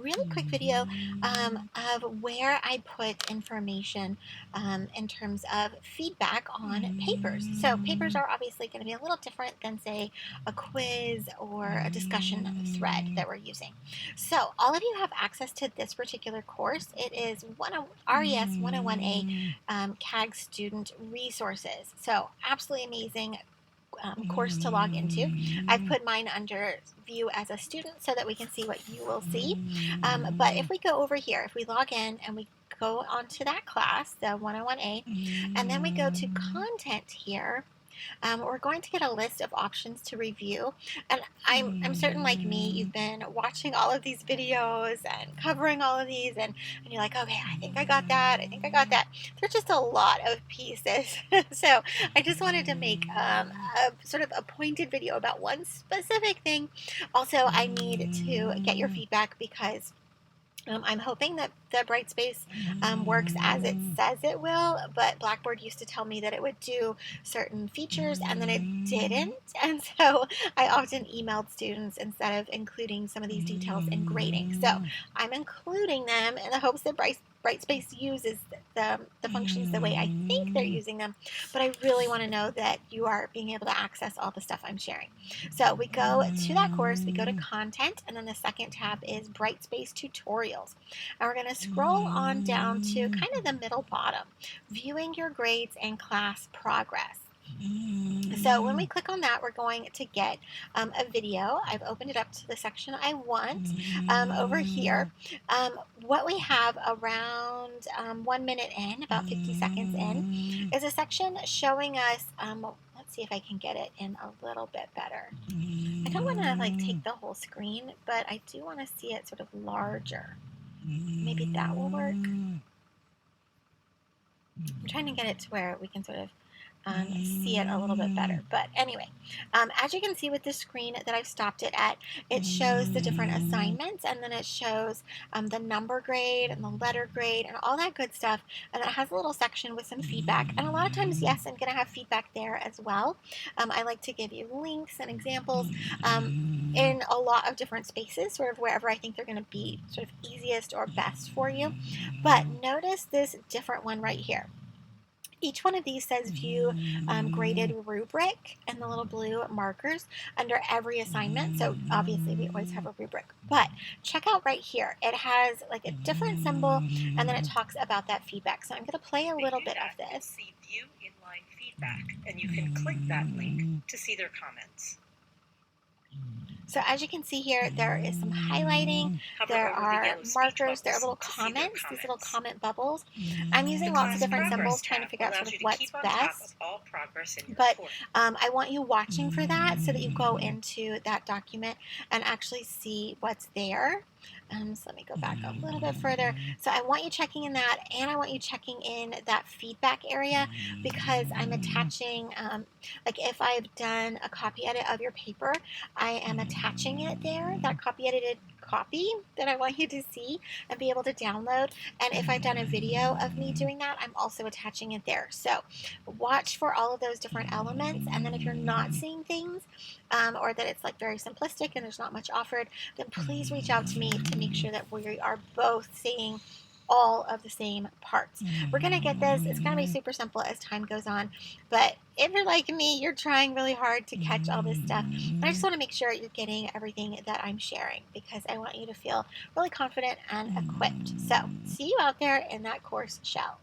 really quick video of where I put information in terms of feedback on papers. So papers are obviously going to be a little different than, say, a quiz or a discussion thread that we're using. So all of you have access to this particular course. It is RES 101A CAG student resources. So absolutely amazing course to log into. I've put mine under view as a student so that we can see what you will see. But if we go over here, if we log in and we go onto that class, the 101A, and then we go to content here, we're going to get a list of options to review. And I'm certain, like me, you've been watching all of these videos and covering all of these, and you're like, okay, I think I got that. I think I got that. There's just a lot of pieces. So I just wanted to make a sort of a pointed video about one specific thing. Also, I need to get your feedback because I'm hoping that the Brightspace works as it says it will, but Blackboard used to tell me that it would do certain features and then it didn't. And so I often emailed students instead of including some of these details in grading. So I'm including them in the hopes that Brightspace uses the functions the way I think they're using them, but I really want to know that you are being able to access all the stuff I'm sharing. So we go to that course, we go to content, and then the second tab is Brightspace tutorials. And we're going to scroll on down to kind of the middle bottom, viewing your grades and class progress. So when we click on that, we're going to get a video. I've opened it up to the section I want. Over here, what we have around 1 minute in, about 50 seconds in, is a section showing us, let's see if I can get it in a little bit better. I don't want to like take the whole screen, but I do want to see it sort of larger. Maybe that will work. I'm trying to get it to where we can sort of see it a little bit better. But anyway, as you can see with the screen that I've stopped it at, it shows the different assignments, and then it shows the number grade and the letter grade and all that good stuff. And it has a little section with some feedback. And a lot of times, yes, I'm going to have feedback there as well. I like to give you links and examples in a lot of different spaces, sort of wherever I think they're going to be sort of easiest or best for you. But notice this different one right here. Each one of these says view graded rubric and the little blue markers under every assignment. So obviously we always have a rubric. But check out right here. It has like a different symbol and then it talks about that feedback. So I'm going to play a little bit of this. See view inline feedback, and you can click that link to see their comments. So as you can see here, there is some highlighting, there are markers, there are little comments, these little comment bubbles. I'm using lots of different symbols trying to figure out sort of what's best. But I want you watching for that so that you go into that document and actually see what's there. So let me go back a little bit further. So I want you checking in that, and I want you checking in that feedback area because I'm attaching, like if I've done a copy edit of your paper, I am attaching it there, that copy edited copy that I want you to see and be able to download. And if I've done a video of me doing that, I'm also attaching it there. So watch for all of those different elements. And then if you're not seeing things or that it's like very simplistic and there's not much offered, then please reach out to me to make sure that we are both seeing all of the same parts. We're going to get this. It's going to be super simple as time goes on. But if you're like me, you're trying really hard to catch all this stuff. And I just want to make sure you're getting everything that I'm sharing because I want you to feel really confident and equipped. So see you out there in that course shell.